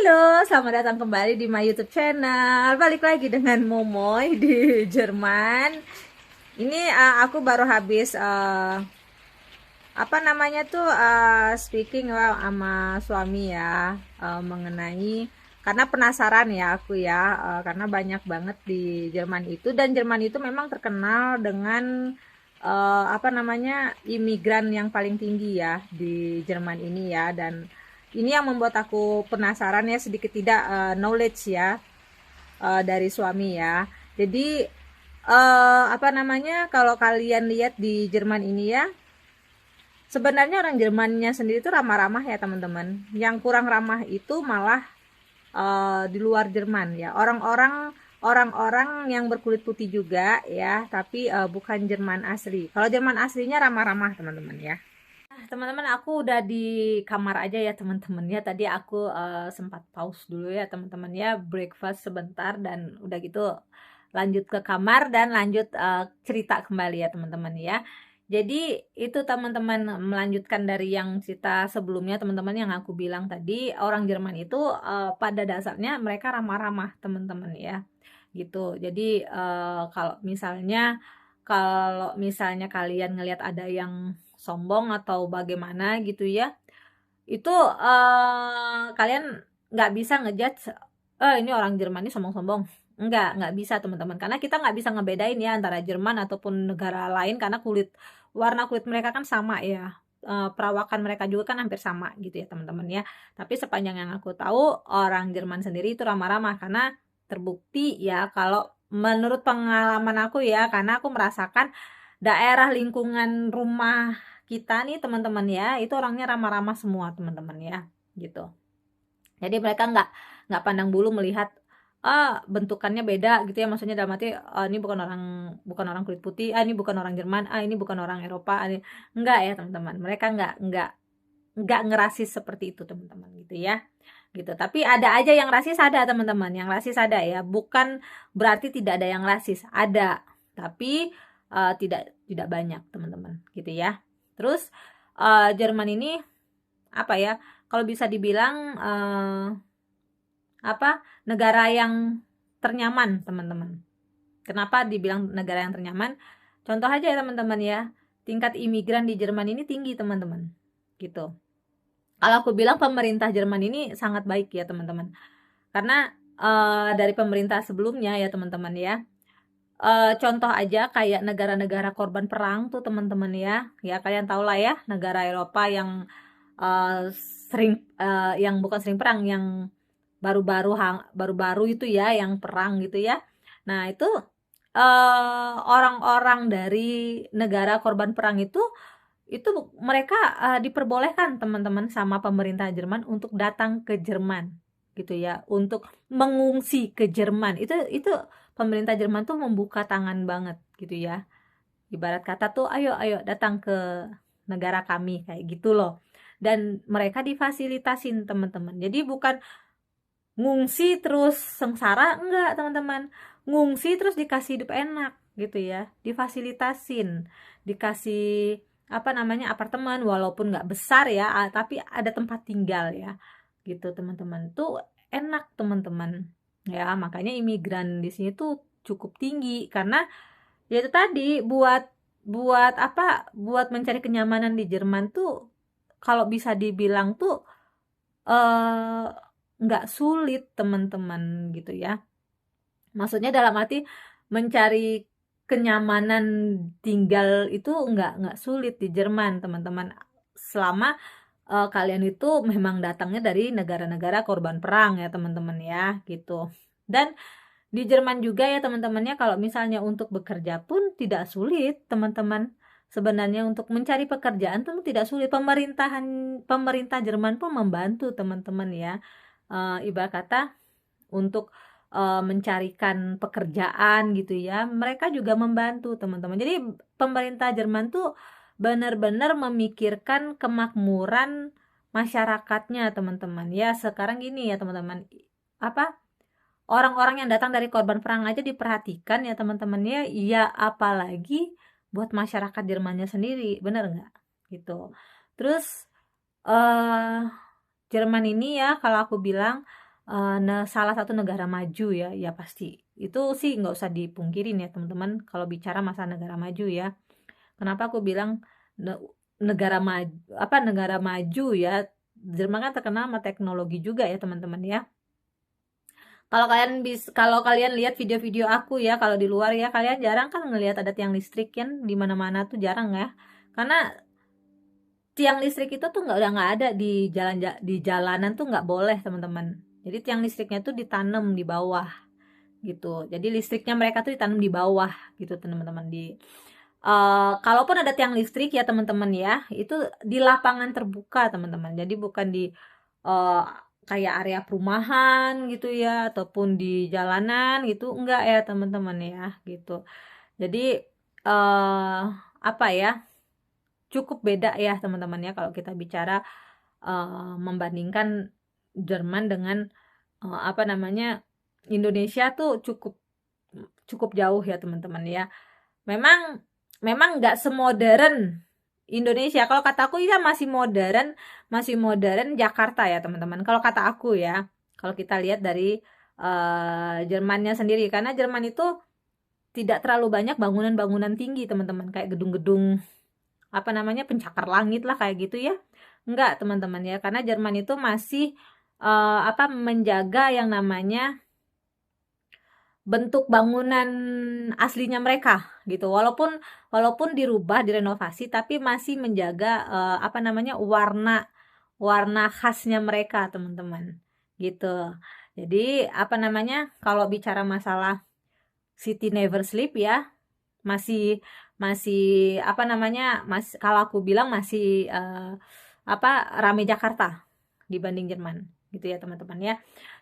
Halo, selamat datang kembali di my YouTube channel. Balik lagi dengan Momoy di Jerman. Ini aku baru habis apa namanya tuh speaking sama suami ya mengenai karena penasaran ya aku ya karena banyak banget di Jerman itu, dan Jerman itu memang terkenal dengan apa namanya imigran yang paling tinggi ya di Jerman ini ya. Dan ini yang membuat aku penasaran ya, sedikit tidak knowledge ya dari suami ya. Jadi apa namanya, kalau kalian lihat di Jerman ini ya, sebenarnya orang Jermannya sendiri itu ramah-ramah ya teman-teman. Yang kurang ramah itu malah di luar Jerman ya. Orang-orang yang berkulit putih juga ya, tapi bukan Jerman asli. Kalau Jerman aslinya ramah-ramah teman-teman ya. Nah, teman-teman, aku udah di kamar aja ya teman-teman ya. Tadi aku sempat pause dulu ya teman-teman ya, breakfast sebentar, dan udah gitu lanjut ke kamar dan lanjut cerita kembali ya teman-teman ya. Jadi itu teman-teman, melanjutkan dari yang cerita sebelumnya teman-teman, yang aku bilang tadi, orang Jerman itu pada dasarnya mereka ramah-ramah teman-teman ya. Gitu. Jadi kalau misalnya kalian ngelihat ada yang sombong atau bagaimana gitu ya, itu kalian nggak bisa ngejudge, ini orang Jerman ini sombong-sombong. Nggak bisa teman-teman, karena kita nggak bisa ngebedain ya antara Jerman ataupun negara lain, karena warna kulit mereka kan sama ya. Perawakan mereka juga kan hampir sama gitu ya teman-teman ya. Tapi sepanjang yang aku tahu, orang Jerman sendiri itu ramah-ramah, karena terbukti ya, kalau menurut pengalaman aku ya, karena aku merasakan daerah lingkungan rumah kita nih teman-teman ya, itu orangnya ramah-ramah semua teman-teman ya, gitu. Jadi mereka nggak pandang bulu melihat bentukannya beda gitu ya, maksudnya dalam arti ini bukan orang kulit putih, ini bukan orang Jerman, ini bukan orang Eropa, ini enggak ya teman-teman. Mereka nggak ngerasis seperti itu teman-teman gitu ya, gitu. Tapi ada aja yang rasis, ada teman-teman, yang rasis ada ya, bukan berarti tidak ada yang rasis, ada, tapi tidak banyak teman-teman gitu ya. Terus Jerman ini apa ya, kalau bisa dibilang apa, negara yang ternyaman teman-teman. Kenapa dibilang negara yang ternyaman? Contoh aja ya teman-teman ya, tingkat imigran di Jerman ini tinggi teman-teman, gitu. Kalau aku bilang pemerintah Jerman ini sangat baik ya teman-teman, karena dari pemerintah sebelumnya ya teman-teman ya, contoh aja kayak negara-negara korban perang tuh teman-teman ya kalian tahu lah ya, negara Eropa yang yang bukan sering perang, yang baru-baru itu ya, yang perang gitu ya. Nah itu orang-orang dari negara korban perang itu mereka diperbolehkan teman-teman sama pemerintah Jerman untuk datang ke Jerman gitu ya, untuk mengungsi ke Jerman. Itu pemerintah Jerman tuh membuka tangan banget gitu ya. Ibarat kata tuh, ayo ayo datang ke negara kami kayak gitu loh. Dan mereka difasilitasin teman-teman. Jadi bukan ngungsi terus sengsara, enggak teman-teman. Ngungsi terus dikasih hidup enak gitu ya, difasilitasin, dikasih apa namanya, apartemen, walaupun nggak besar ya, tapi ada tempat tinggal ya, gitu teman-teman. Tuh enak teman-teman ya. Makanya imigran di sini tuh cukup tinggi, karena ya itu tadi, buat buat apa, buat mencari kenyamanan di Jerman tuh, kalau bisa dibilang tuh eh nggak sulit teman-teman gitu ya. Maksudnya dalam arti mencari kenyamanan tinggal itu nggak sulit di Jerman teman-teman, selama kalian itu memang datangnya dari negara-negara korban perang ya teman-teman ya, gitu. Dan di Jerman juga ya teman-temannya, kalau misalnya untuk bekerja pun tidak sulit teman-teman. Sebenarnya untuk mencari pekerjaan tuh tidak sulit. Pemerintah Jerman pun membantu teman-teman ya. Ibarat kata untuk mencarikan pekerjaan gitu ya, mereka juga membantu teman-teman. Jadi pemerintah Jerman tuh benar-benar memikirkan kemakmuran masyarakatnya teman-teman ya. Sekarang gini ya teman-teman, apa, orang-orang yang datang dari korban perang aja diperhatikan ya teman-teman ya, apalagi buat masyarakat Jermannya sendiri, bener nggak gitu. Terus Jerman ini ya, kalau aku bilang salah satu negara maju ya, ya pasti. Itu sih nggak usah dipungkirin ya teman-teman, kalau bicara masalah negara maju ya. Kenapa aku bilang negara maju, negara maju ya, Jerman kan terkenal sama teknologi juga ya teman-teman ya. Kalau kalian lihat video-video aku ya, kalau di luar ya, kalian jarang kan ngelihat ada tiang listrik kan di mana-mana tuh, jarang ya. Karena tiang listrik itu tuh udah nggak ada di jalanan tuh, nggak boleh teman-teman. Jadi tiang listriknya tuh ditanam di bawah gitu. Jadi listriknya mereka tuh ditanam di bawah gitu teman-teman. Kalaupun ada tiang listrik ya teman-teman ya, itu di lapangan terbuka teman-teman. Jadi bukan di uh, kayak area perumahan gitu ya, ataupun di jalanan gitu, enggak ya teman-teman ya gitu. Jadi uh, apa ya, cukup beda ya teman-teman ya kalau kita bicara membandingkan Jerman dengan Indonesia tuh cukup cukup jauh ya teman-teman ya. Memang memang nggak semodern Indonesia. Kalau kata aku ya masih modern Jakarta ya teman-teman. Kalau kata aku ya, kalau kita lihat dari Jermannya sendiri, karena Jerman itu tidak terlalu banyak bangunan-bangunan tinggi teman-teman, kayak gedung-gedung pencakar langit lah kayak gitu ya. Enggak teman-teman ya, karena Jerman itu masih menjaga yang namanya bentuk bangunan aslinya mereka gitu, walaupun dirubah, direnovasi, tapi masih menjaga warna warna khasnya mereka teman-teman gitu. Jadi kalau bicara masalah City Never Sleep ya, masih masih kalau aku bilang masih rame Jakarta dibanding Jerman gitu ya teman-teman ya.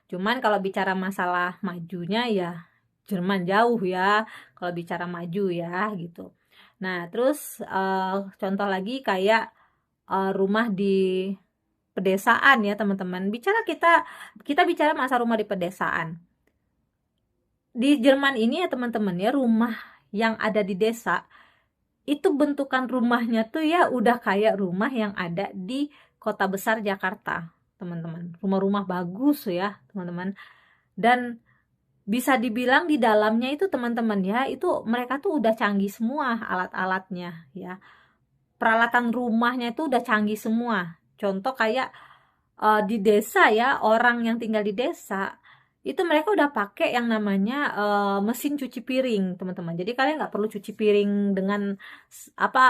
Cuman kalau bicara masalah majunya ya Jerman jauh ya kalau bicara maju ya gitu. Nah terus contoh lagi kayak rumah di pedesaan ya teman-teman. Kita bicara masa rumah di pedesaan. Di Jerman ini ya teman-teman ya, rumah yang ada di desa itu bentukan rumahnya tuh ya udah kayak rumah yang ada di kota besar Jakarta teman-teman. Rumah-rumah bagus ya teman-teman. Dan bisa dibilang di dalamnya itu teman-teman ya, itu mereka tuh udah canggih semua alat-alatnya ya. Peralatan rumahnya itu udah canggih semua. Contoh kayak di desa ya, orang yang tinggal di desa itu mereka udah pakai yang namanya mesin cuci piring teman-teman. Jadi kalian nggak perlu cuci piring dengan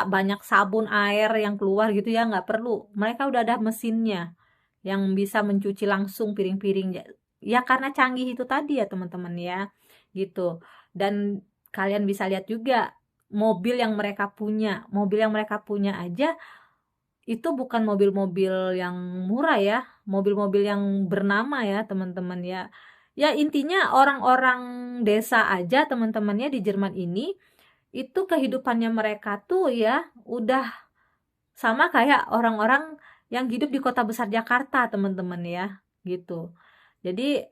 banyak sabun air yang keluar gitu ya, nggak perlu. Mereka udah ada mesinnya yang bisa mencuci langsung piring-piring ya, karena canggih itu tadi ya teman-teman ya gitu. Dan kalian bisa lihat juga mobil yang mereka punya aja itu bukan mobil-mobil yang murah ya, mobil-mobil yang bernama ya teman-teman ya. Ya intinya orang-orang desa aja teman-temannya di Jerman ini, itu kehidupannya mereka tuh ya udah sama kayak orang-orang yang hidup di kota besar Jakarta teman-teman ya gitu. Jadi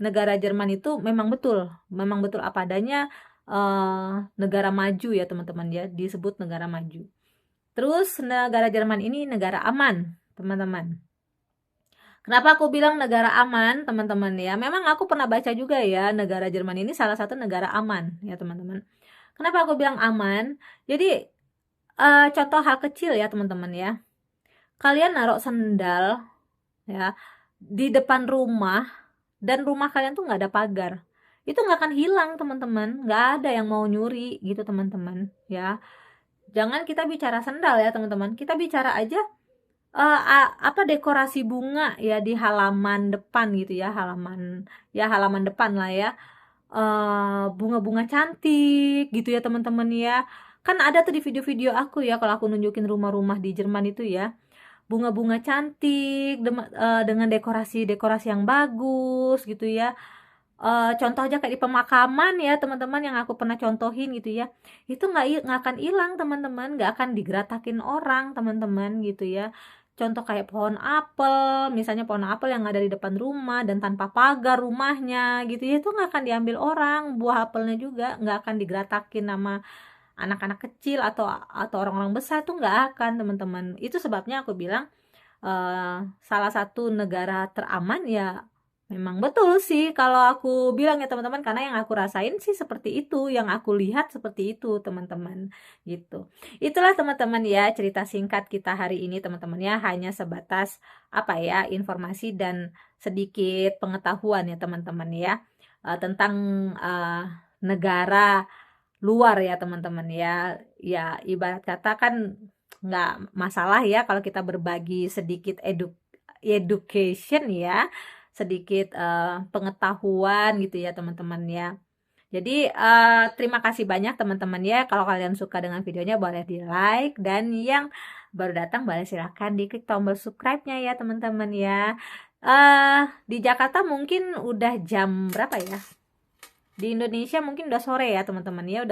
negara Jerman itu memang betul apa adanya, negara maju ya teman-teman ya, disebut negara maju. Terus negara Jerman ini negara aman, teman-teman. Kenapa aku bilang negara aman, teman-teman ya? Memang aku pernah baca juga ya, negara Jerman ini salah satu negara aman ya, teman-teman. Kenapa aku bilang aman? Jadi contoh hal kecil ya, teman-teman ya. Kalian naruh sendal ya di depan rumah dan rumah kalian tuh nggak ada pagar. Itu nggak akan hilang, teman-teman. Nggak ada yang mau nyuri gitu, teman-teman ya. Jangan kita bicara sendal ya teman-teman, kita bicara aja dekorasi bunga ya di halaman depan gitu ya, halaman depan lah ya, bunga-bunga cantik gitu ya teman-teman ya. Kan ada tuh di video-video aku ya, kalau aku nunjukin rumah-rumah di Jerman itu ya, bunga-bunga cantik dengan dekorasi-dekorasi yang bagus gitu ya. Contoh aja kayak di pemakaman ya teman-teman, yang aku pernah contohin gitu ya, itu nggak akan hilang teman-teman, nggak akan digeratakin orang teman-teman gitu ya. Contoh kayak pohon apel, misalnya pohon apel yang ada di depan rumah dan tanpa pagar rumahnya gitu ya, itu nggak akan diambil orang. Buah apelnya juga nggak akan digeratakin sama anak-anak kecil atau orang-orang besar, tuh nggak akan teman-teman. Itu sebabnya aku bilang salah satu negara teraman, ya memang betul sih kalau aku bilang ya teman-teman, karena yang aku rasain sih seperti itu, yang aku lihat seperti itu teman-teman, gitu. Itulah teman-teman ya cerita singkat kita hari ini teman-teman ya, hanya sebatas apa ya, informasi dan sedikit pengetahuan ya teman-teman ya, tentang negara luar ya teman-teman ya. Ya ibarat kata kan nggak masalah ya kalau kita berbagi sedikit education ya, sedikit pengetahuan gitu ya teman-teman ya. Jadi terima kasih banyak teman-teman ya, kalau kalian suka dengan videonya boleh di like, dan yang baru datang boleh silahkan diklik tombol subscribe-nya ya teman-teman ya. Di Jakarta mungkin udah jam berapa ya? Di Indonesia mungkin udah sore ya teman-teman ya,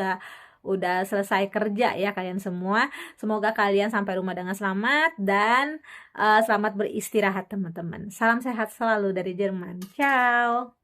udah selesai kerja ya kalian semua. Semoga kalian sampai rumah dengan selamat, dan selamat beristirahat teman-teman. Salam sehat selalu dari Jerman. Ciao.